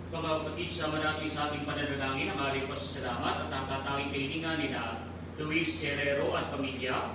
Mga kapatid, sama natin sa ating pananalangin ang ating pasasalamat at ang tatanging kailingan ni na Luis Herrero at pamilya,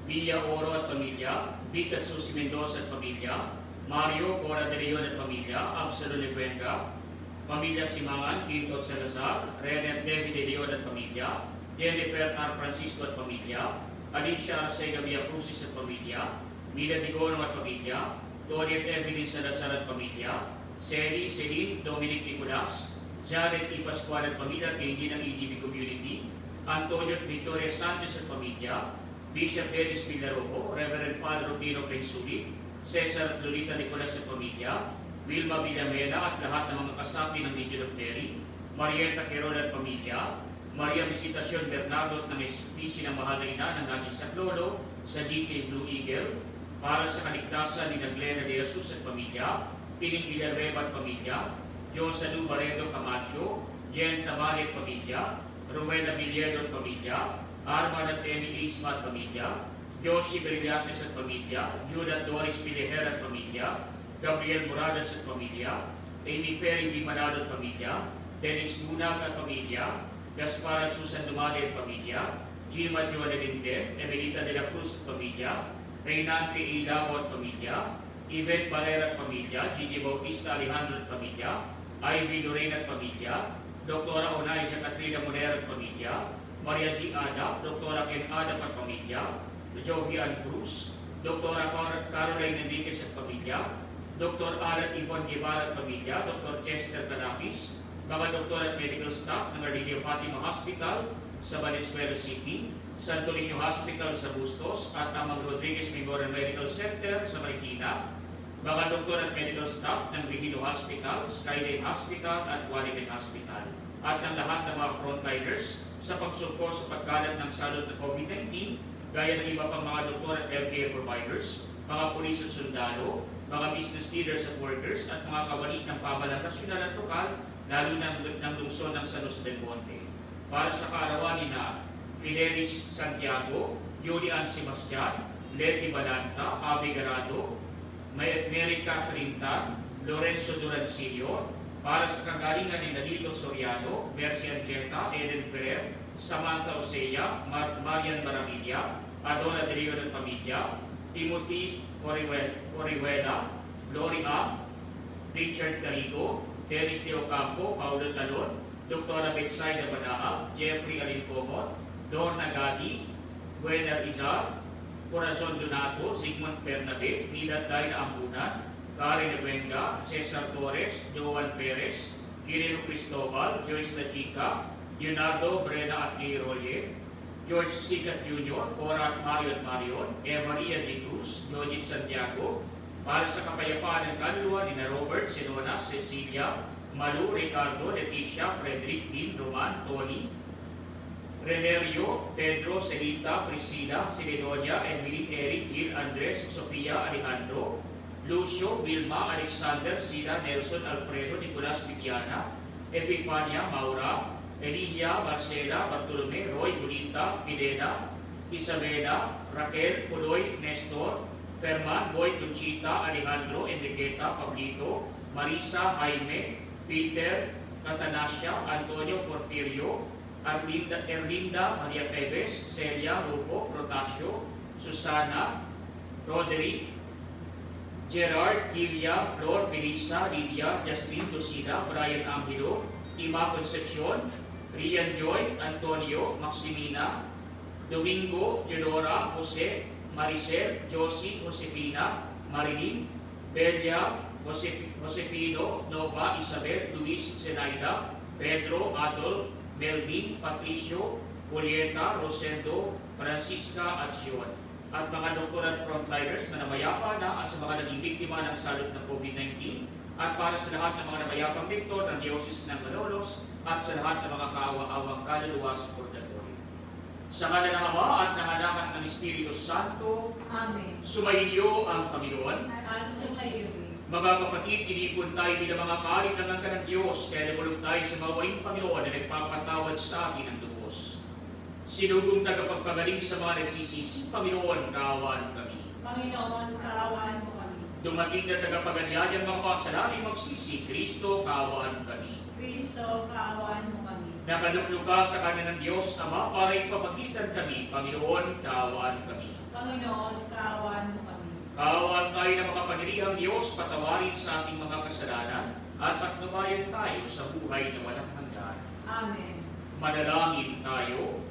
Villa Oro at pamilya, Vic at Susi Mendoza at pamilya, Mario Cora de Leon at pamilya, Absalom Lebuenga, pamilya Simangan, Quinto at Salazar, Renner David de Leon at pamilya, Jennifer R. Francisco at pamilya, Alicia Arcega Villacrucis at pamilya, Mila Digonong at pamilya, Tony at Evelyn Salazar at pamilya, Sally, Celine, Dominic Nicolas, Jared E. Pascual at pamilya, kaibigan ng EDB Community, Antonio at Victoria Sanchez at pamilya, Bishop Dennis Villarojo, Reverend Father Rupino Pensulit, Cesar at Lolita Nicolas at pamilya, Wilma Villamena at lahat ng mga kasapi ng Legion of Mary, Marieta Quirol at pamilya, Maria Visitacion Bernardo at ng espisi ng mahal na ina ng naging saklolo sa GK Blue Eagle, para sa kaligtasan ni Glena de Jesus at pamilya, Piling Villarreba at pamilya, Josa Lu Barredo Camacho, Jen Tamale at pamilya, Rowena Villedo at pamilya, Arman at Emmy Isma at pamilya, Josie Brillantes at pamilya, Judah Doris Pileher at pamilya, Gabriel Moradas at pamilya, Amy Ferry Bimanado at pamilya, Dennis Bunag at pamilya, Gaspar Susan Dumale at pamilya, Gilma Joana Linden, Emelita de la Cruz at pamilya, Reynante Ilamo at pamilya, Yvette Valera at pamilya, Gigi Bautista Alejandro at pamilya, Ivy Lorena at pamilya, Dr. Onaiza Katrina Monera at pamilya, Maria G. Ada, Dr. Ken Ada at pamilya, Jovian Cruz, Dr. Caroline Enriquez at pamilya, Dr. Alan Yvonne Guevara at pamilya, Dr. Chester Canapis, mga doktor at medical staff ng Arlidio Fatima Hospital sa Valenzuela City, Santo Niño Hospital sa Bustos at Amang Rodriguez Memorial Medical Center sa Marikina, mga doktor at medical staff ng Vigilo Hospital, Skyline Hospital at Waligan Hospital, at ng lahat ng mga frontliners sa pagsugpo sa pagkalat ng salot ng COVID-19, gaya ng iba pang mga doktor at healthcare providers, mga pulis at sundalo, mga business leaders at workers, at mga kawani ng pamahalaan nasyonal at lokal, lalo ng lungsod ng San Jose del Monte. Para sa kaarawan ni na Fidelis Santiago, Julian Sebastian, Letty Balanta, Abe Garado, Mary Catherine Tan, Lorenzo Durancillo, para sa kagalingan ni Nalito Soriano, Mercy Angeta, Eden Ferrer, Samantha Osea, Marian Maravilla, Adona de Leon at pamilya, Timothy Orihuela, Gloria, Richard Carigo, Dennis de Ocampo, Paulo Talon, Dr. Betsaida Banaa, Jeffrey Alincomot, Dorna Gadi, Buena Rizal, Corazon Donato, Sigmund Bernabe, Nida Dayna Ambunan, Karen Lebuenga, Cesar Torres, Joan Perez, Kirilo Cristobal, Joyce La Chica, Leonardo Brena at Kay Rolle, George Sicat Jr., Cora at Mario at Marion, Eva Maria G. Cruz, Jojit Santiago, para sa kapayapaan ng kaluluwa ni na Robert, Senona, Cecilia, Malu, Ricardo, Leticia, Frederick, Dean, Roman, Tony, Renerio, Pedro, Celita, Priscilla, Siledonia, Evelyn, Eric, Gil, Andres, Sofia, Alejandro, Lucio, Wilma, Alexander, Sila, Nelson, Alfredo, Nicolas, Viviana, Epifania, Maura, Emilia, Marcela, Bartolome, Roy, Julita, Milena, Isabela, Raquel, Puloy, Nestor, Ferman, Boy, Conchita, Alejandro, Enriqueta, Pablito, Marisa, Jaime, Peter, Catanasia, Antonio, Porfirio, Erlinda, Maria Febes, Celia, Rufo, Protasio, Susana, Roderick, Gerard, Lilia, Flor, Melissa, Lydia, Jasmine, Lucila, Brian Angelo, Ima Concepcion, Rian Joy, Antonio, Maximina, Domingo, Teodora, Jose, Maricel, Josie, Josefina, Marilyn, Belia, Josefino, Nova, Isabel, Luis, Zenaida, Pedro, Adolf, Melvin, Patricio, Julieta, Rosendo, Francisca at Sion. At mga doktor at frontliners na namayapa na at sa mga naging biktima ng salot ng COVID-19, at para sa lahat ng mga namayapang biktor ng Diocese ng Malolos at sa lahat ng mga kaawa-awang kaluluwa sa purgatorio. Sa ngala ng Ama at ng Anak at ng Espiritu Santo, Amen. sumainyo ang Panginoon. At sumayo. Mga kapatid, tinipon tayo bilang mga kahit ng angka ng Diyos, kaya nabulog tayo sa mawaing Panginoon na nagpapatawad sa atin ng lubos. Sinugong tagapagpagaling sa mga nagsisisi, Panginoon, kaawaan kami. Panginoon, kaawaan mo kami. Dumating na tagapaganyayang mga kasalanan magsisi, Kristo, kaawaan kami. Kristo, kaawaan mo kami. Nakaluklo ka sa kanan ng Diyos, Ama, para ipapagitan kami. Panginoon, kaawaan kami. Panginoon, kaawaan mo kami. Kaawaan tayo ng mga panirihang Diyos, patawarin sa ating mga kasalanan, at pagtubayan tayo sa buhay na walang hanggan. Amen. Manalangin tayo.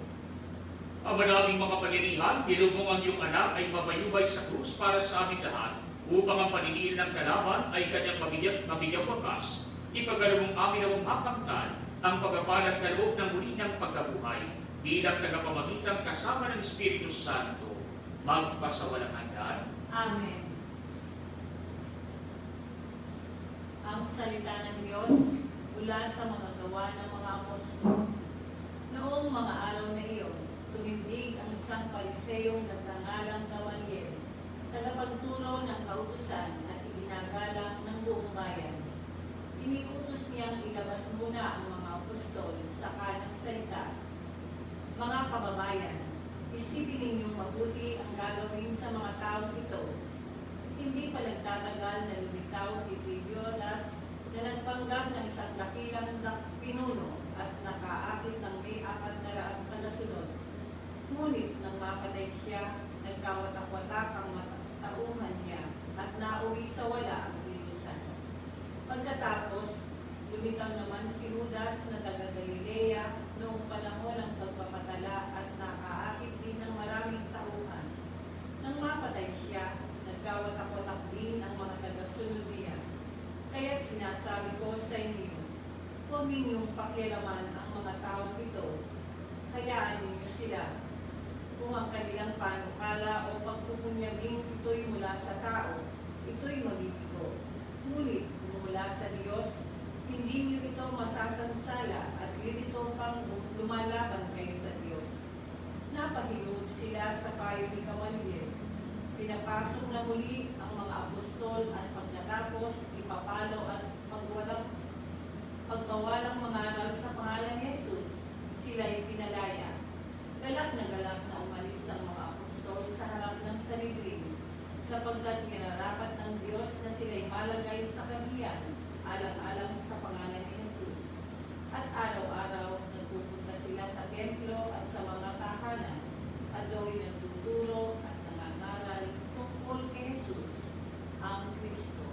Ang maraming mga panirihan, dinugong ang iyong anak ay mabayubay sa krus para sa aming lahat, upang ang paninil ng kalaban ay kanyang mabigyang wakas. Ipagkaloob amin ang makamtan ang pagpapalang kaloob ng muli ng pagkabuhay bilang tagapamagitan kasama ng Espiritu Santo magpasawalang hanggan. Amen. Ang salita ng Diyos mula sa mga gawa ng mga apostol. Noong mga araw na iyon, tumindig ang isang pariseyong nagngangalang Gamaliel, tagapagturo ng kautusan at iginagalang ng buong bayan. Iniutos niyang ilabas muna ang mga apostol sa kanang salita. Mga kababayan, isipin ninyong mabuti ang gagawin sa mga taong ito. Hindi pa nagtatagal na lumitaw si Tribiodas na nagpanggap ng isang dakilang pinuno at nakaakit ng may 400 tagasunod. Ngunit nang mapatay siya, nagkawatak-watak ang tauhan niya at nauwi sa wala ang kilusan. Pagkatapos, lumitaw naman si Judas na taga Galilea noong panahon ng pagpapatala at nakaakit din ng maraming tauhan. Nang mapatay siya, nagkawatak-watak din ang mga tagasunod niya. Kaya't sinasabi ko sa inyo, huwag ninyong pakialaman ang mga taong ito. Hayaan ninyo sila. Kung ang kanilang panukala o pagpupunyagin ito'y mula sa tao, ito'y mabibigo. Ngunit kung mula sa Diyos, hindi niyo ito masasansala at lilito pang lumalaban kayo sa Diyos. Napahinog sila sa payo ni Gamaliel. Pinapasok na muli ang mga apostol at pagkatapos ipapalo at pagbawalang mangaral sa pangalan ni Jesus, sila'y pinalaya. Galak na umalis ang mga apostol sa harap ng Sanhedrin, sapagkat minarapat ng Diyos na sila'y malagay sa kahiyan alang-alang sa pangalan ni Jesus. At araw-araw nagpupunta sila sa templo at sa mga tahanan at do'y nagtuturo at nangangaral tungkol kay Jesus, ang Kristo.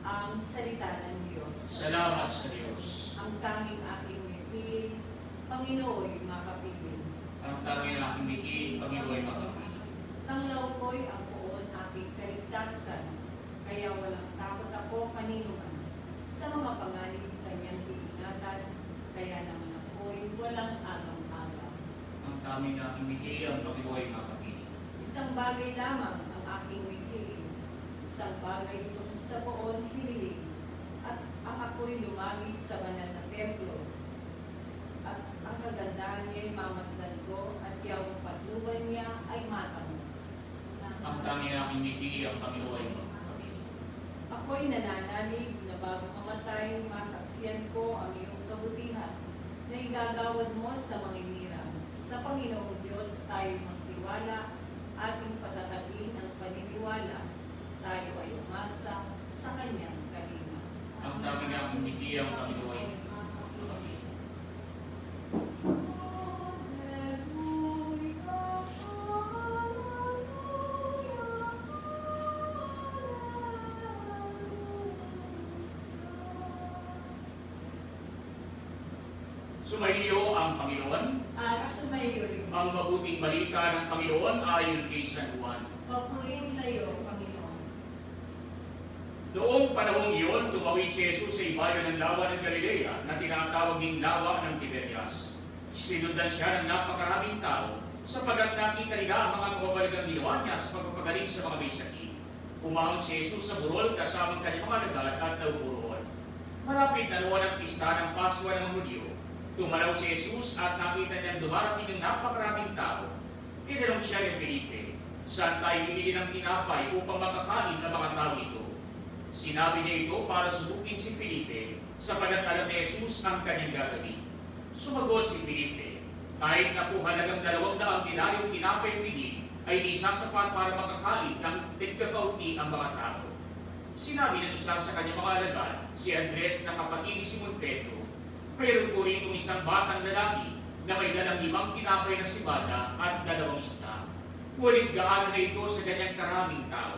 Ang salita ng Diyos. Salamat sa Diyos. Ang tanging aking mipili, Panginooy makapiling. Ang tanging aking bigay, Panginoon makapili. Tanglaw ko'y ang poon aking kaligtasan, kaya walang takot ako kanino man. Sa mga panganib kanyang iingatan, kaya naman ako'y walang agaw-agaw. Ang tanging aking bigay, ang Panginoon makapili. Isang bagay lamang ang aking wikiin, isang bagay itong sa poon hiniling, at ang ako'y lumagi sa banal na templo, at ang kagandahan niya'y mamasdan ko, at yawang patnuban niya ay mata mo. Ang tanging aking bigay, ang Panginoon makapili. Ako'y nananalig na bago mamatay, masaksiyan ko ang iyong kabutihan na igagawad mo sa mga inirang. Sa Panginoong Diyos tayo magtiwala, ating patatagin ang paniniwala. Tayo ay umasa sa Kanyang kalinga. Ang tanging aking bigay, ang Panginoon makapili. Sumainyo ang Panginoon. At sumayo rin. Ang mabuting balita ng Panginoon ayon kay San Juan. Papuri sa iyo, Panginoon. Noong panahong iyon, tumawid si Jesus sa ibayo ng lawa ng Galilea na tinatawag ding lawa ng Tiberias. Sinundan siya ng napakaraming tao sapagat nakita nila ang mga kababalagang ginawa niya sa pagpapagaling sa mga may sakit. Umahon si Jesus sa burol kasamang kanyang mga lagat at naupuroon. Malapit na noon ang pista ng Pasko ng Hudyo. Tumalaw si Jesus at nakita niyang dumarating ng napakaraming tao. Tinanong siya ni Felipe, saan tayo bibili ng tinapay upang makakain ng mga tao ito? Sinabi niya ito para subukin si Felipe sapagat alam ni Jesus ang kanyang gagawin. Sumagot si Felipe, kahit na po halagang 200 dinaryong tinapay bili, ay di sasapat para makakain ng tigkakaunti ang mga tao. sinabi ng isa sa kanyang mga alagad, si Andres na kapatid ni Simon Pedro, mayroon po rin isang batang lalaki na may dalang 5 tinapay na sibada at 2 isda. Ngunit gaano na ito sa ganyang karaming tao?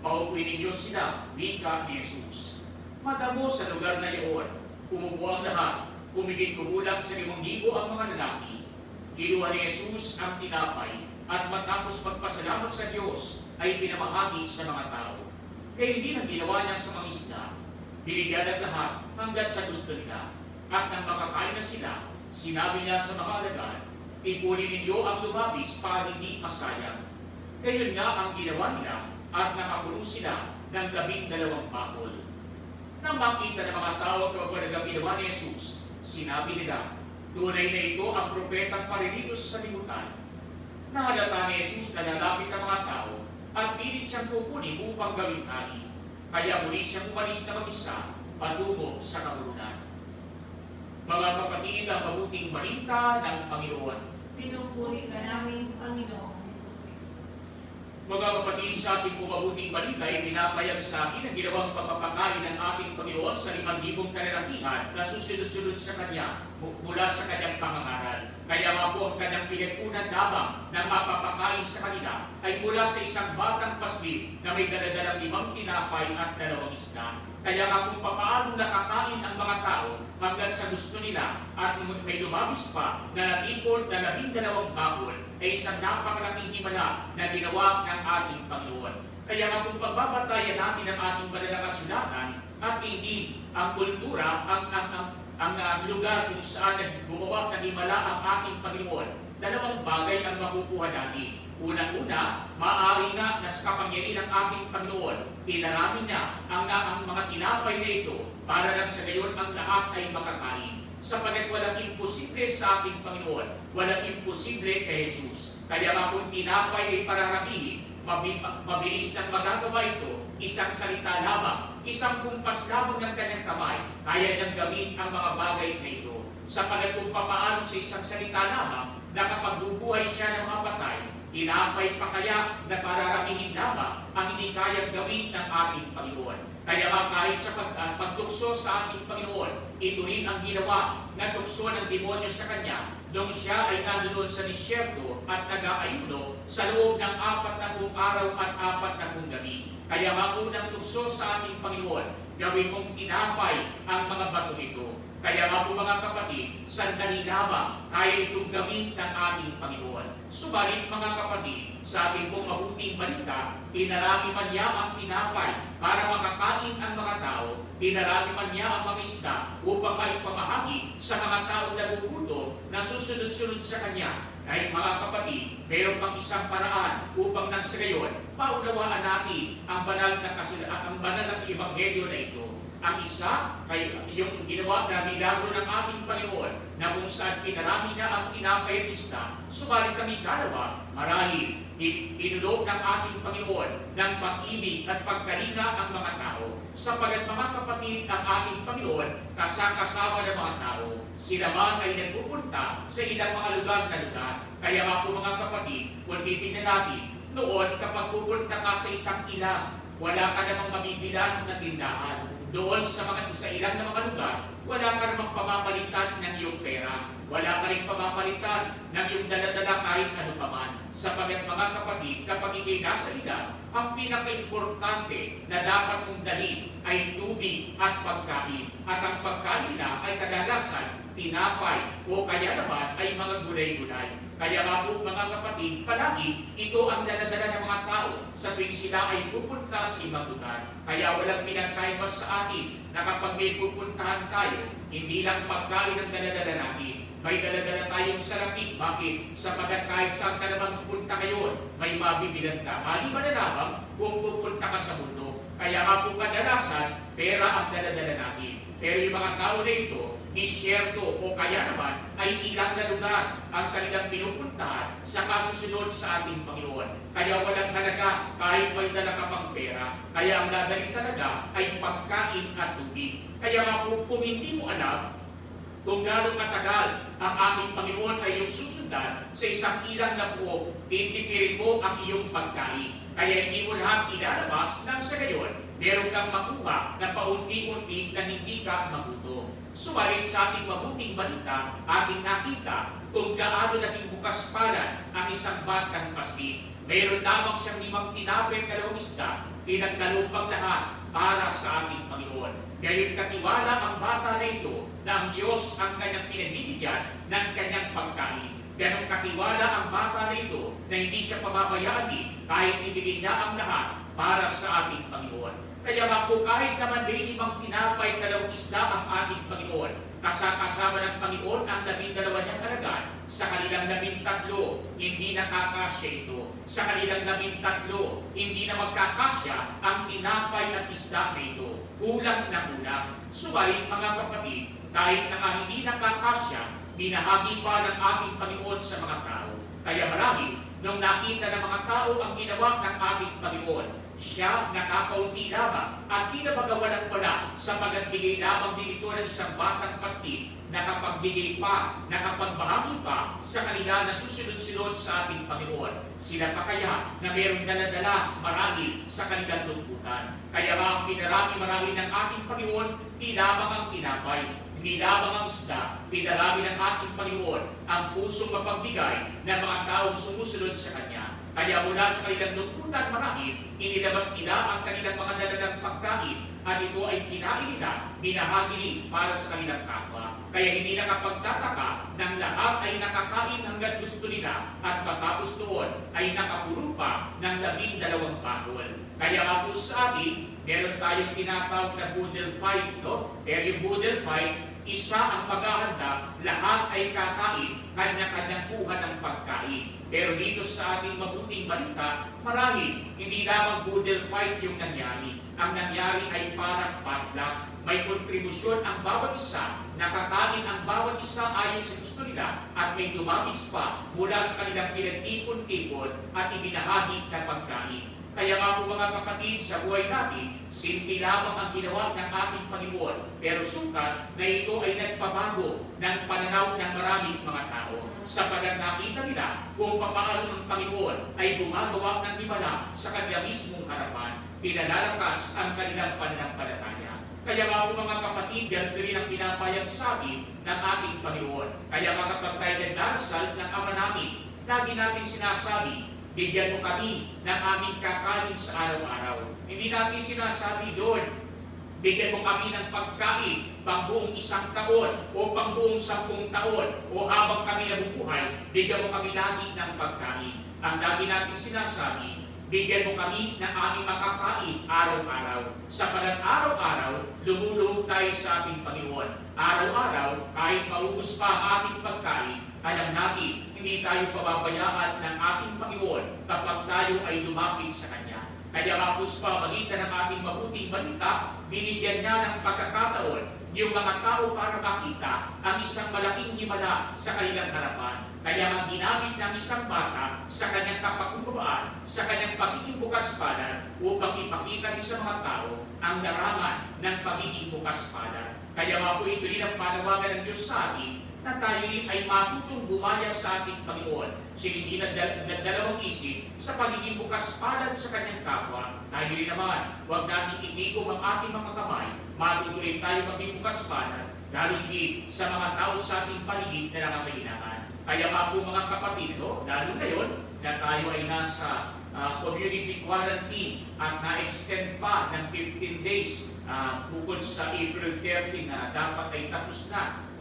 Paupuin ninyo sila, wika ni Jesus. Matamo sa lugar na iyon, umupo ang lahat, umigit kumulang sa 5,000 ang mga lalaki. Kinuha ni Jesus ang tinapay at matapos magpasalamat sa Diyos ay pinamahagi sa mga tao. Kaya hindi nang ginawa niya sa mga isda. Binigyan ng lahat hanggang sa gusto nila. At nang makakain na sila, sinabi niya sa mga alagad, ipunin ninyo ang lumabis para hindi masayang. Gayon nga ang ginawa nila at nakapuno sila ng 12 bakul. Nang makita ng mga tao kapag ang ginawa ni Jesus, sinabi nila, tunay na ito ang propetang paririto sa sanlibutan. Nahalata ni Jesus na lalapit ang mga tao at pilit siyang kukunin upang gawing hari. Kaya muli siyang umalis na mag-isa patungo sa kabulunan. Mga kapatid, ang mabuting balita ng Panginoon. Pinupuri ka namin, Panginoong Jesucristo. Mga kapatid, sa ating mabuting balita ay pinapayag sa akin ang ginawang pagpapakain ng ating Panginoon sa 5,000 kalalakihan na susunod-sunod sa Kanya mula sa Kanyang pangangaral. Kaya nga po ang Kanyang pinagpunan lamang ng mapapakain sa kanila ay mula sa isang batang pasli na may daladalang 5 tinapay at 2 isda. Kaya nga kung papaano nakakain ang mga tao hanggang sa gusto nila at may lumabis pa na natipon na 12 bakul ay isang napakalaking himala na ginawa ng ating Panginoon. Kaya nga kung pagbabatayan natin ang ating banal na kasulatan at hindi ang kultura, ang lugar kung saan gumawa ng himala ang ating Panginoon, 2 bagay ang makukuha natin. Unang-una, maaari nga na sa kapangyarihan ng ating Panginoon, pinarami niya ang mga tinapay na ito para lang sa gayon ang lahat ay makakain. Sapagat walang imposible sa ating Panginoon, walang imposible kay Jesus. Kaya nga kung tinapay ay pararamihin, mabilis nang magagawa ito, isang salita lamang, isang kumpas lamang ng kanyang kamay, kaya niyang gawin ang mga bagay na ito. Sapagat kung papaano sa isang salita lamang, nakapagbubuhay siya ng mga patay, tinapay pa kaya na pararamihin lamang ang hindi kayang gawin ng ating Panginoon. Kaya ba kahit sa pagtukso sa ating Panginoon, ito rin ang ginawa na tukso ng demonyo sa Kanya nung siya ay nandoon sa disyerto at nag-aayuno sa loob ng 40 araw at 40 gabi. Kaya nga unang tukso sa ating Panginoon, gawin mong tinapay ang mga bato ito. Kaya nga po mga kapatid, sandali lamang kaya itong gawin ng ating Panginoon. Subalit mga kapatid, sa ating pong mabuting balita, pinarami man niya ang tinapay para makakain ang mga tao, pinarami man niya ang mga isda upang maipamahagi sa mga taong nagugutom na susunod-sunod sa Kanya. Ay mga kapatid, mayroon pang isang paraan upang nang sa gayon, paunawaan natin ang banal na ebanghelyo na ito. Ang isa, yung ginawa na milagro ng ating Panginoon na kung saan pinarami niya ang tinapay at isda, subalit ang ikalawa, marahil inulog ng ating Panginoon ng pag-ibig at pagkalinga ang mga tao. Sapagat mga kapatid, ang ating Panginoon, kasama ng mga tao, sila man ay nagpupunta sa ilang mga lugar na lugar. Kaya nga po mga kapatid, kung titignan natin, noon kapag pupunta ka sa isang ilang, wala ka namang mabibilan na tindahan. Doon sa ilang na mga lugar, wala ka namang pamamalitan ng iyong pera. Wala ka rin pamamalitan ng iyong daladala kahit ano paman. Sapagat mga kapatid, kapag ikay nasa ila, ang pinaka-importante na dapat mong dalhin ay tubig at pagkain. At ang pagkain nila ay kadalasan tinapay o kaya naman ay mga gulay-gulay. Kaya nga po mga kapatid, palagi ito ang daladala ng mga tao sa tuwing sila ay pupunta sa ibang lugar. Kaya walang pinagkaiba sa atin na kapag may pupuntahan tayo, hindi lang pagkain ang daladala natin. May daladala tayong salapi. Bakit? Sapagat kahit saan ka naman pupunta ngayon, may mabibilan ka. Maliban na lamang kung pupunta ka sa mundo. Kaya nga po kadalasan, pera ang daladala natin. Pero yung mga tao na ito, disyerto o kaya naman ay ilang na lugar ang kanilang pinupuntahan sa kasusunod sa ating Panginoon. Kaya walang halaga kahit may dala ka pang pera. Kaya ang dadalhin talaga ay pagkain at tubig. Kaya nga po kung hindi mo alam kung gaano katagal ang ating Panginoon ay iyong susundan sa isang ilang na buo, titipirin mo ang iyong pagkain. Kaya hindi mo lahat ilalabas nang sa gayon meron kang makuha na paunti-unti na hindi ka magutom. Subalit sa ating mabuting balita, ating nakita kung gaano naging bukas palad ang isang batang pastig. Mayroon lamang siyang 5 tinapay at 2 isda, pinagkalupang lahat para sa ating Panginoon. Gayon katiwala ang bata na ito na ang Diyos ang kanyang pinagbibigyan ng kanyang pagkain. Ganon katiwala ang bata na ito na hindi siya pababayaan kahit ibigay niya ang lahat para sa ating Panginoon. Kaya nga po kahit naman may 5 tinapay at 2 isda ang ating Panginoon, kasama ng Panginoon ang 12 niyang alagad, sa kanilang 13, hindi nakakasya ito. Sa kanilang 13, hindi na magkakasya ang tinapay at isda na ito. Kulang na kulang. Subalit mga kapatid, kahit na hindi nakakasya, binahagi pa ng ating Panginoon sa mga tao. Kaya marami, nung nakita ng mga tao ang ginawa ng ating Panginoon, siya nakakaunti lamang at di na magawalang-wala sa pagagbigay lamang din ito ng isang batang pastig, nakapagbigay pa, nakapagbahagi pa sa kanila na susunod-sunod sa ating Panginoon. Sila pa kaya na mayroong dala-dala marahil sa kanilang lungkutan. Kaya ba ang pinarami marahil ng ating Panginoon, di lamang ang tinapay, hindi lamang ang isda, pinarami ng ating Panginoon ang pusong mapagbigay ng mga taong sumusunod sa Kanya. Kaya mula sa kanilang lungkutan marahil, inilabas nila ang kanilang mga dalagang pagkain at ito ay kinain nila, binahagi rin para sa kanilang kapwa. Kaya hindi nakapagtataka ng lahat ay nakakain hanggang gusto nila at matapos doon ay nakapulong pa ng 12 bahol. Kaya nga po sa atin, meron tayong tinatawag na boodle fight, no? Pero yung boodle fight, isa ang paghahanda, lahat ay kakain, kanya-kanyang kuha ng pagkain. Pero dito sa ating mabuting balita, marahil hindi lamang boodle fight yung nangyari. Ang nangyari ay parang potluck. May kontribusyon ang bawat isa, nakakain ang bawat isa ayon sa gusto nila, at may dumabis pa mula sa kanilang pinagtipon-tipon at ibinahagi na pagkain. Kaya nga po mga kapatid, sa buhay natin, simple lamang ang ginawa ng ating Panginoon. Pero sukat na ito ay nagpabago ng pananaw ng maraming mga tao. Sapagat nakita nila kung papaano ng Panginoon ay gumagawa ng himala sa kanya mismong harapan. Pinalalakas ang kanilang pananampalataya. Kaya nga po mga kapatid, ganito rin ang pinapayag sa atin ng ating Panginoon. Kaya nga kapag tayo nagdarasal ng Ama namin, lagi natin sinasabi, bigyan mo kami ng aming kakanin sa araw-araw. Hindi natin sinasabi doon, bigyan mo kami ng pagkain pangbuong 1 taon o pangbuong 10 taon o habang kami nabubuhay, bigyan mo kami lagi ng pagkain. Ang lagi natin sinasabi, bigyan mo kami ng aming makakain araw-araw. Sapagat araw-araw, lumulubog tayo sa ating Panginoon. Araw-araw, kahit maubos pa ang ating pagkain, alam natin, hindi tayo pababayaan ng ating Panginoon kapag tayo ay lumapit sa Kanya. Kaya mapus pa magitan ng ating mabuting balita, binigyan niya ng pagkakataon yung mga tao para makita ang isang malaking himala sa kanilang harapan. Kaya ang ginamit ng isang bata sa kanyang kapakumbabaan, sa kanyang pagiging bukas palad, upang ipakita rin sa mga tao ang larangan ng pagiging bukas palad. Kaya nga po ito rin ang panawagan ng Diyos sa atin, na tayo ay matutong gumaya sa ating Panginoon. Siya hindi nagdalawang isip sa pagiging bukas palad sa kanyang kapwa. Tayo rin naman, huwag natin itikom ang ating mga kamay, matutuloy tayo maging bukas palad, lalo din sa mga tao sa ating paligid na nangangailangan. Kaya nga po mga kapatid, no? Lalo ngayon na tayo ay nasa community quarantine at na-extend pa ng 15 days bukod sa April 30 na dapat ay tapos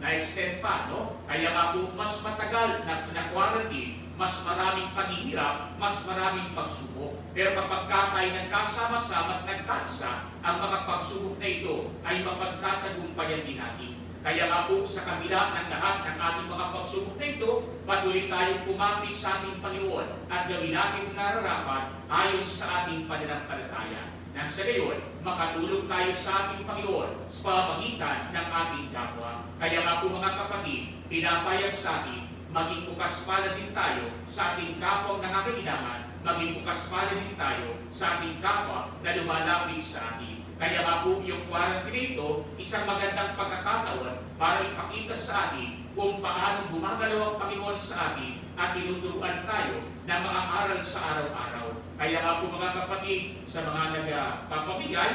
na-extend pa, no? Kaya nga po mas matagal na quarantine, mas maraming paghihirap, mas maraming pagsubok. Pero kapag tayo nagkasama-sama at nagkansa, ang mga pagsubok na ito ay mapagtatagumpayan din natin. Kaya nga po sa kabila ng lahat ng ating mga pagsubok na ito, patuloy tayong kumapit sa ating Panginoon at gawin natin ang nararapat ayon sa ating pananampalataya. Nang sa gayon, makatulong tayo sa ating Panginoon sa pamamagitan ng ating kapwa. Kaya nga po mga kapatid, pinapayag sa atin, maging bukas palad din tayo sa ating kapwa nangangailangan, maging bukas palad din tayo sa ating kapwa na lumalapit sa atin. Kaya nga po yung quarantine ito, isang magandang pagkakataon para ipakita sa atin kung paano gumagalaw ang Panginoon sa atin at tinuturuan tayo ng mga aral sa araw-araw. Kaya nga po mga kapatid, sa mga nagpapamigay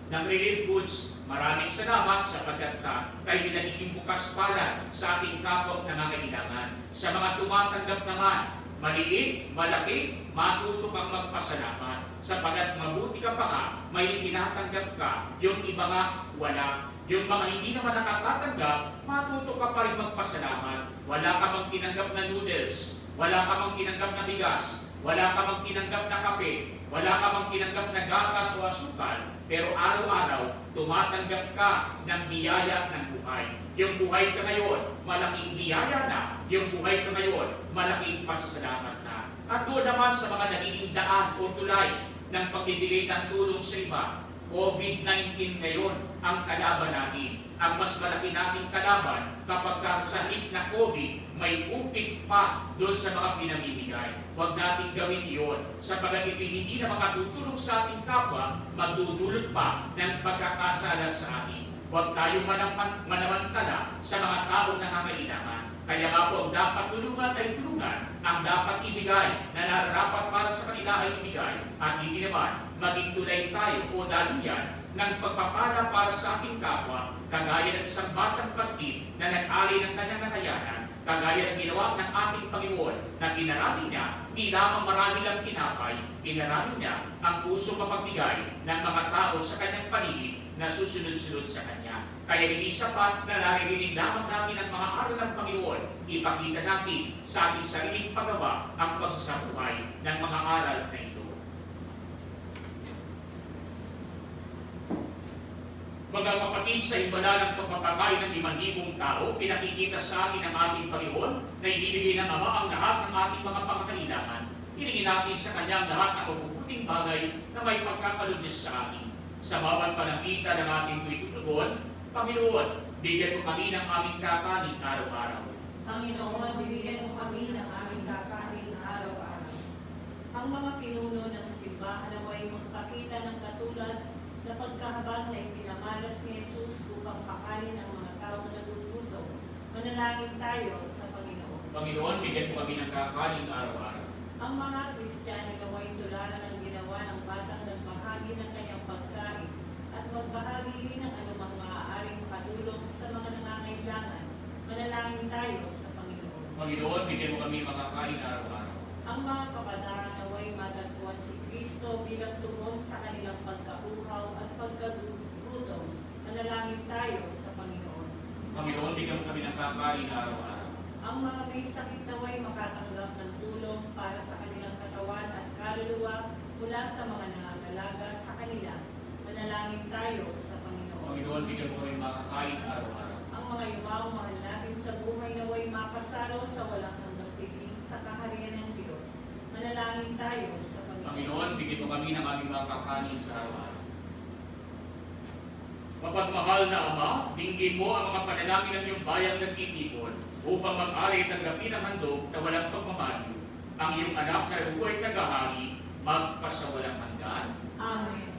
ng relief goods, maraming salamat sapagkat kayo nagiging bukas palad sa ating kapwa nangangailangan. Sa mga tumatanggap naman, maliit, malaki, matuto kang magpasalamat. Sapagkat mabuti ka pa nga, may tinatanggap ka, yung iba nga wala. Yung mga hindi naman nakakatanggap, matuto ka pa rin magpasalamat. Wala ka bang tinanggap na noodles, wala ka bang tinanggap na bigas, wala ka bang tinanggap na kape, wala ka bang tinanggap na gatas o asukal, pero araw-araw, tumatanggap ka ng biyaya ng buhay. Yung buhay ka ngayon, malaking biyaya na. Yung buhay ka ngayon, malaking pasasalamat na. At doon naman sa mga nagiging daan o tulay ng pagbibigay ng tulong sa iba, COVID-19 ngayon ang kalaban natin. Ang mas malaki nating kalaban kapag sa hit na COVID, may upit pa doon sa mga pinamimigay. Huwag natin gawin iyon. Sapagat ito hindi na makatutulong sa ating kapwa, magdudulot pa ng pagkakasala sa atin. Huwag tayong manamantala sa mga taong nangangailangan. Kaya nga po, ang dapat tulungan ay tulungan. Ang dapat ibigay na nararapat para sa kanila ay ibigay. At hindi naman maging tulay tayo o daluyan ng pagpapala para sa ating kapwa, kagaya ng isang batang pastid na nag-alay ng kanyang nakayanan, kagaya ng ginawa ng ating Panginoon na pinarami niya, di lamang marami lang tinapay, pinarami niya ang pusong mapagbigay ng mga tao sa kanyang paligid na susunod-sunod sa kanya. Kaya hindi sapat na naririnig lamang natin ang mga aral ng Panginoon, ipakita natin sa ating sariling paggawa ang pagsasabuhay ng mga aral na ito. Mga kapatid, sa imbala ng pagpapakain ng 5,000 tao, pinakikita sa atin ng ating Panginoon na ibibigay ng Ama ang lahat ng ating mga pangangailangan. Hilingin natin sa Kanyang lahat ng mabubuting bagay na may pagkakalugis sa atin. Sa bawat panakita ng ating tuwid-tugon, Panginoon, bigyan mo kami ng aming kakanin araw-araw. Panginoon, bibigyan mo kami ng aming kakanin araw-araw. Ang mga pinuno ng simbahan naway magpakita ng katulad na pagkahabang na ipinamalas ni Jesus upang pakanin ang mga taong nagugutom. Manalangin tayo sa Panginoon. Panginoon, bigyan mo kami ng kakanin araw-araw. Ang mga Kristiyano naway tularan ang ginawa ng batang nagbahagi ng kanyang pagkain at magbahagi rin ng anumang maaaring makatulong sa mga nangangailangan. Manalangin tayo sa Panginoon. Panginoon, bigyan mo kami ng makakain araw-araw. Ang mga kabataan naway matagpuan si Kristo bilang tugon sa kanilang pagkauhaw at pagkagutom. Manalangin tayo sa Panginoon. Panginoon, bigyan mo kami ng kakain araw-araw. Ang mga may sakit naway makatanggap ng tulong para sa kanilang katawan at kaluluwa mula sa mga nangangalaga sa kanila. Manalangin tayo sa Panginoon. Panginoon, bigyan mo kami ng makakain araw-araw. Ang mga yumaong mahal natin sa buhay naway makasalo sa walang hanggang piging sa kaharian ng Diyos. Manalangin tayo sa Panginoon. Panginoon, bigyan mo kami ng aming makakanin sa araw-araw. Mapagmahal na Ama, dinggin mo ang mga panalangin ng iyong bayang nagtitipon upang mag-ari at tanggapin ang handog na walang pagmamaliw. Ang iyong anak na nabuhay tagahari, magpasawalang hanggan. Amen.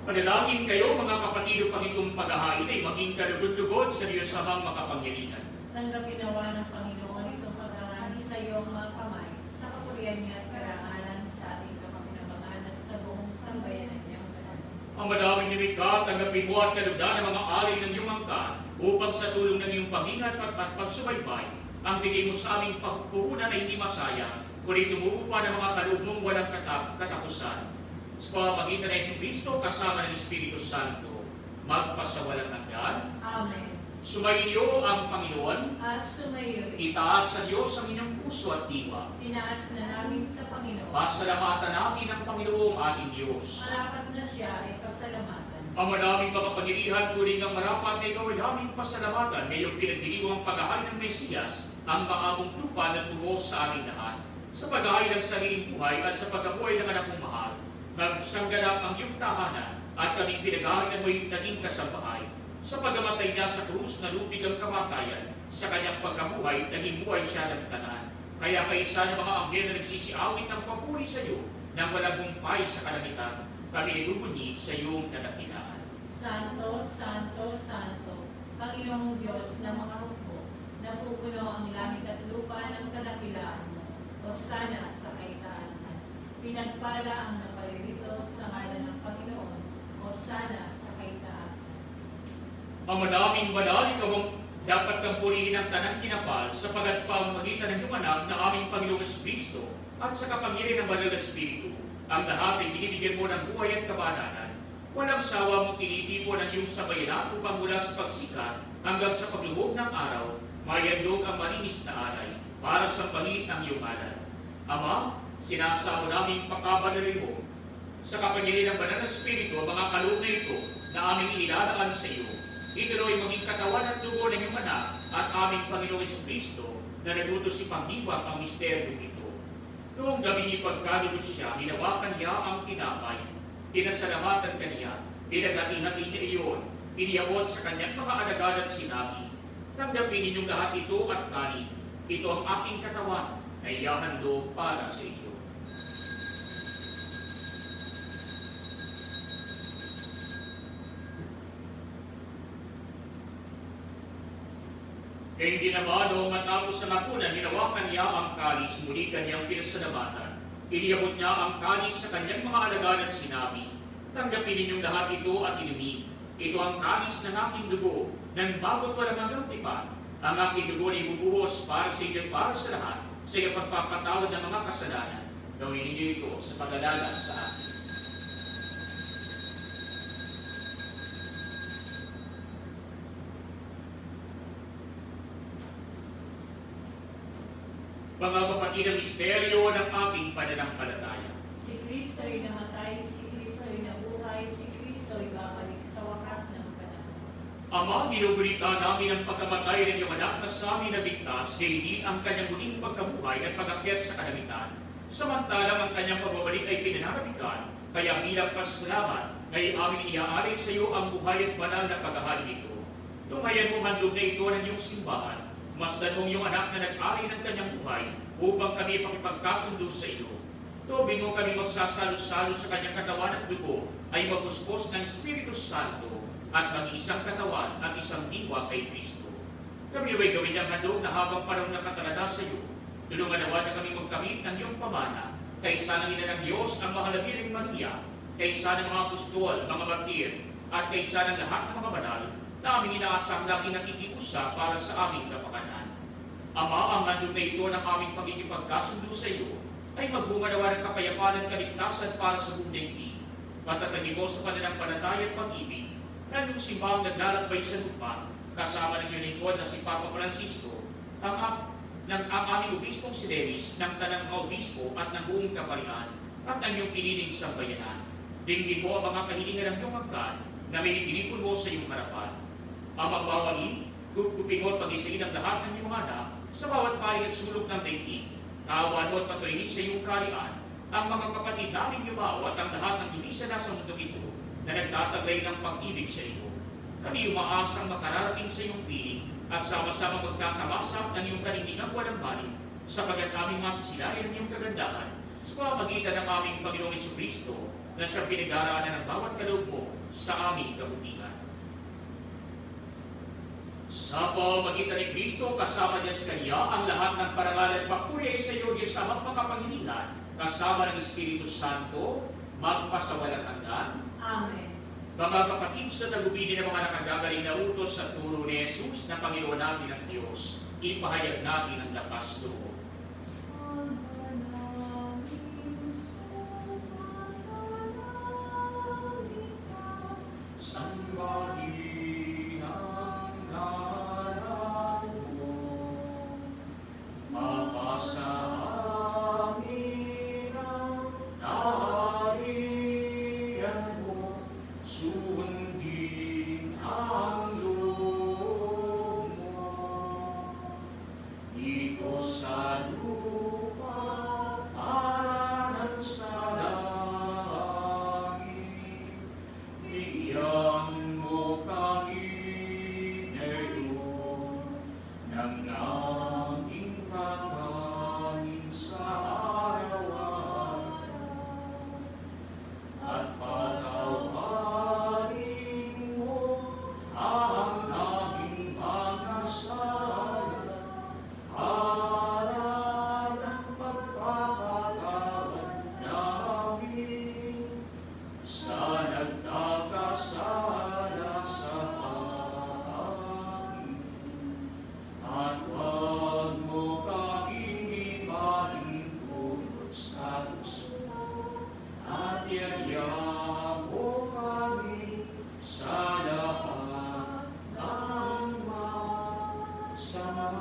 Panalangin kayo mga kapatid upang itong paghahain ay maging kalugod-lugod sa Diyos samang makapangyarihan. Tanggapin nawa ng Panginoon itong paghahain sa iyong mga kamay, sa kapurihan niya at karangalan sa ating kapakinabangan at sa buong sambayanan niyang banal. Ang madaming nimika, tanggapin mo at kalugdan ang mga ari ng iyong angkan upang sa tulong ng iyong pag-ingat at pagsubaybay, ang bigay mo sa aming pagpuhunan ay hindi masayang, kundi tumubo pa ng mga kaloob mong walang katapusan. Sa pamamagitan ng Jesu Kristo kasama ng Espiritu Santo, magpasawalang hanggan. Amen. Sumainyo ang Panginoon. At sumayo rin. Itaas sa Diyos ang inyong puso at diwa. Tinaas na namin sa Panginoon. Pasalamatan natin ang Panginoong ating Diyos. Marapat na siya ay pasalamatan. Ama naming makapangyarihan, turing ang marapat na ikaw ay aming pasalamatan ngayong pinagdiriwang paghahari ng Mesiyas, ang maamong tupa na tungo sa aming lahat. Sa paghahari ng sariling buhay at sa pagkabuhay ng anak mong mahal, magsangganap ang iyong tahanan at kaming pinaghahari na mo'y naging kasambahay. Sa pagkamatay niya sa krus na lupig ang kamatayan, sa kanyang pagkabuhay, naging buhay siya ng tanan. Kaya kaisa ng mga anghel na nagsisiawit ng papuri sa iyo, nang walang humpay sa kalangitan, kami nilubunyi sa iyong kadakilaan. Santo, Santo, Santo, Panginoong Diyos na makahukbo, napupuno ang langit at lupa ng kadakilaan mo. Hosana sa kaitaasan. Pinagpala ang naparirito sa ngalan ng Panginoon. Hosana sa kaitaasan. Ang madaming banal, ikaw ang dapat kang purihin ng tanang kinapal sapagat sa pamamagitan ng iyong anak na aming Panginoong Kristo at sa kapangyarihan ng Banal na Espiritu, ang lahat ay binibigyan mo ng buhay at kabananan. Walang sawa mong tinitipon ang iyong sabayanan upang mula sa pagsikat hanggang sa paglubog ng araw, mayandog ang malinis na alay para sa pangit ang iyong ngalan. Ama, sinasamo naming pakabanalin mo sa kapangyarihan ng Banal na Espiritu ang mga kaloob na ito na aming inilalaan sa iyo. Ito ay maging katawan at dugo ng iyong anak at aming Panginoong Kristo na nagutos si pagdiwang ang misteryo ito. Noong gabi ni pagkalulos siya, hinawakan niya ang tinapay, pinasalamatan kaniya, pinagati-hati niya iyon, iniabot sa kanyang mga alagad at sinabi, tanggapin ninyong lahat ito at kanin. Ito ang aking katawan na ihahandog para sa iyo. Kaya hindi naman noong matapos ang hapunan, hinawakan niya ang kalis, muli kanyang pinasalamatan. Iniabot niya ang kalis sa kanyang mga alagad at sinabi, tanggapin ninyong lahat ito at inumin. Ito ang kalis ng aking dugo, ng bago't walang hanggang tipan. Ang aking dugo na ibubuhos para sa inyo para sa lahat, sa iyong pagpapatawad ng mga kasalanan. Gawin ninyo ito sa pag-alala sa akin. Mga kapatid, ang misteryo ng ating pananampalataya. Si Kristo ay namatay, si Kristo ay nabuhay, si Kristo ay babalik sa wakas ng panahon. Ama, ginugunita namin ang pagkamatay ng iyong anak na sa amin nabigtas, gayon ang kanyang muling pagkabuhay at pag-akyat sa kalangitan. Samantalang ang kanyang pagbabalik ay pinananabikan, kaya bilang pasasalamat, ngayon amin iaalay sa iyo ang buhay at banal na paghahari nito. Tunghayan mo handog na ito ng iyong simbahan. Masdan mong iyong anak na nag-ari ng kanyang buhay upang kami pakipagkasundo sa iyo. Tubig mo kami magsasalo-salo sa kanyang katawan at dugo ay mapuspos ng Espiritu Santo at mag-isang katawan at isang diwa kay Kristo. Kami naway gawin ang handog na habang panahon nakatalada sa iyo. Tulungan nawa na kami magkamit ng iyong pamana, kaysa ng ina ng Diyos ang mga Birheng Maria, kaysa ng mga apostol, mga martir, at kaysa ng lahat ng mga banal, na aming inaasang lagi nakikiusa para sa aming kapakanan. Ama, ang handog na ito ng aming pagkikipagkasundo sa iyo ay magbunga nawa ng kapayapaan at kaligtasan para sa buong daigdig. Patatagin mo sa pananampalataya at pag-ibig ng iyong simbahang naglalakbay sa lupa, kasama ng iyong lingkod na si Papa Francisco, ang aming obispong si Denis, ng tanang mga obispo at ng buong kaparian, at ang iyong piniling sambayanan. Dinggin mo ang mga kahilingan ng iyong magkaan na may itinipon mo sa iyong harapan. Amang bawalin, gugupin mo at pag-isain ang lahat ng iyong anak sa bawat paring at sulok ng daigdig. Kaawaan mo at patuloy sa iyong karian ang mga kapatid naming yumaw at ang lahat ng dumisa na sa mundong ito na nagtataglay ng pag-ibig sa iyo. Kami umaasang makararating sa iyong piling at sama-sama magkakamasa ng iyong kanindigang walang balik sapagat aming masasilayan ng iyong kagandahan sa pamamagitan ng aming Panginoong Jesucristo na siyang pinag-aaraanan ng bawat kaloob mo sa aming kabutihan. Sa pamamagitan ni Kristo, kasama niya sa Kanya, ang lahat ng parangal at papuri ay sa iyo, Diyos Amang makapangyarihan, kasama ng Espiritu Santo, magpasawalang hanggan. Amen. Mga kapatid, sa tagubili ng mga nakagagaling na utos sa turo ni Jesus na Panginoon natin ang Diyos, ipahayag natin ang lakas loob. Sambahin ang Magyayam mo kami sa lahat ng masama.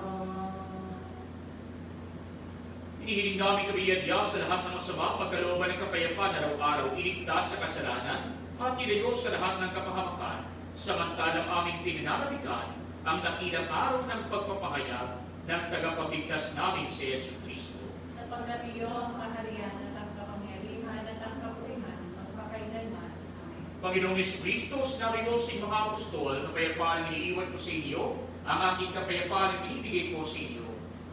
Inihiling namin kabiyadya sa lahat ng masama, pagkalooban ng kapayapaan araw-araw, iligtas sa kasalanan, at ilayo sa lahat ng kapahamakan, samantalang aming pinananabikan ang dakilang araw ng pagpapahayag ng tagapagligtas namin si Yesu Kristo. Sapagkat iyo ang kaharian at ang kapangyarihan at ang kapurihan magpakailanman. Amen. Panginoong Jesucristo, sinabi mo sa mga apostol, kapayapaan ang iniiwan ko sa inyo, ang aking kapayapaan ang binibigay ko sa inyo.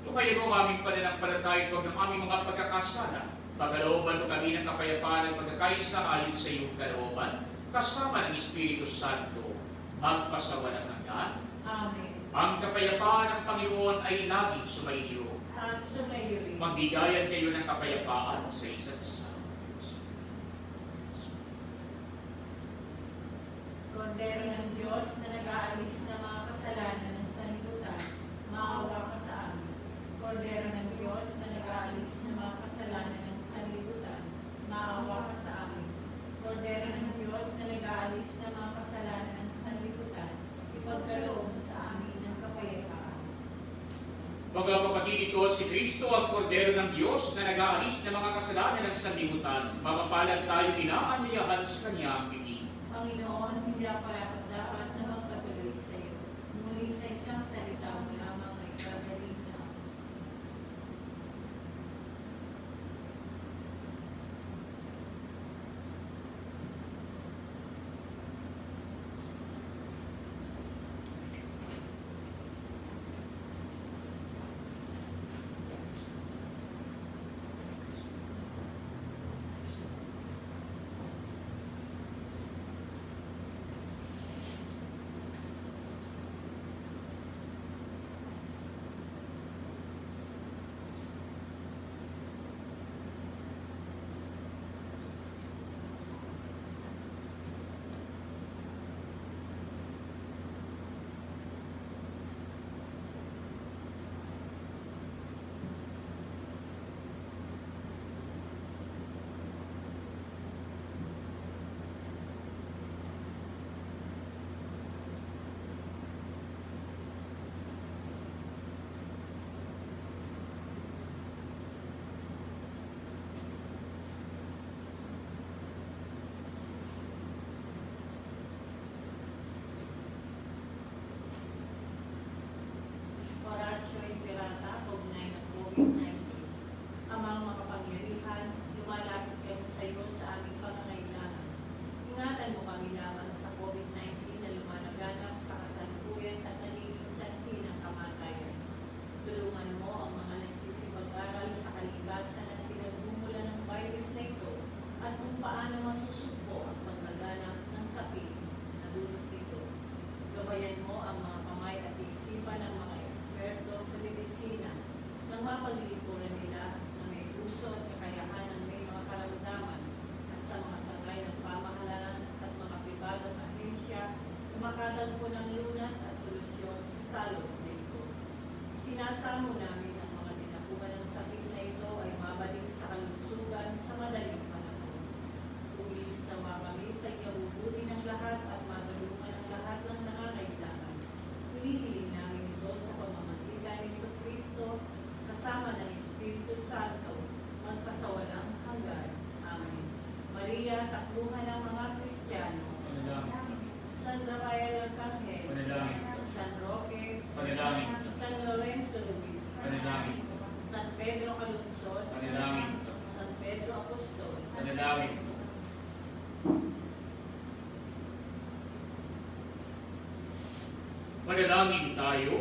Tumayan mo ang aming pananampalataya at ng aming mga pagkakasala. Pagkalooban mo kami ng kapayapaan at pagkakaisa ayon sa iyong kalooban, kasama ng Espiritu Santo, magpasawalang hanggan. Amen. Ang kapayapaan ng Panginoon ay laging sumainyo. At sumayo rin. Magbigayan kayo ng kapayapaan sa isa't isa. Kordero ng Diyos na nag-aalis ng mga kasalanan ng sanlibutan, maawa ka sa amin. Kordero ng Diyos na nag-aalis ng mga kasalanan ng sanlibutan, maawa ka sa amin. Kordero ng Diyos na nag-aalis ng mga kasalanan ng sanlibutan, ipagkaloob sa amin ng kapayapaan. Mga kapatid, ito si Kristo ang Kordero ng Diyos na nag-aalis ng mga kasalanan ng sanlibutan. Mapapalag tayo inaanyayahan sa kanyang biging. Panginoon, hindi ako dapat na magpatuloy sa iyo. Ngunit sa isang salita mo lamang ay gagaling na ako. Oratio Imperata, kaugnay ng COVID-19. Amang makapangyarihan, lumalapit kami sa iyo sa aming pangangailangan. Ingatan mo kami laban sa COVID-19 na lumalaganap sa kasalukuyan at nagiging sanhi ng kamatayan. Tulungan mo ang mga nagsisipag-aral sa kalikasan at pinagmumula ng virus na ito at kung paano masusugpo ang paglaganap ng sakit na dulot nito. Gabayan mo ang mga kamay at isipan ng mga eksperto sa medisina nang mapaglilikuran nila na may puso at kakayahan ng may mga karamdaman at sa mga sangay ng pamahalaan at mga pribadong ahensya na makatagpo ng lunas at solusyon sa salot na ito. Sinasamo namin ang mga dinakuha ng sakit na ito ay mabalik sa kalusugan sa madaling panahon. Umilis na kami sa ikabubuti ng lahat at matulungan ang lahat ng nangangailangan. Hinihiling namin ito sa pamamagitan ni Kristo kasama ng Espiritu Santo magpasawalang hanggan. Amen. Maria, takbuhan ng mga Kristiyano. Panalangin. San Rafael Arcangel. Panalangin. San Roque. Panalangin. San Lorenzo Luis. Panalangin. San Pedro Calungsod. Panalangin. San Pedro Apostol. Panalangin. Manalangin tayo.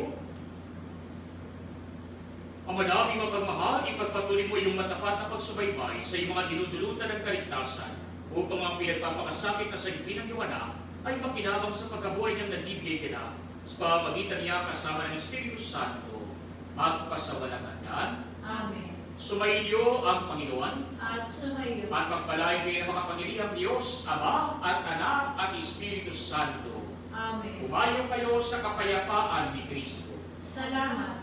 Ang madaming mapagmahal, ipagpatuloy mo yung matapat na pagsubaybay sa iyong mga dinudulutan ng kaligtasan upang ang pinagpapakasakit na sa ng iwana ay makinabang sa pagkabuhay ng nandibigay ka sa pamamagitan niya kasama ng Espiritu Santo magpasawalang hanggan. Amen. Sumainyo ang Panginoon At sumayo. at pagpalain kayo ng mga Panginoong Diyos, Ama at Anak at Espiritu Santo. Amen. Umayo kayo sa kapayapaan ni Kristo. Salamat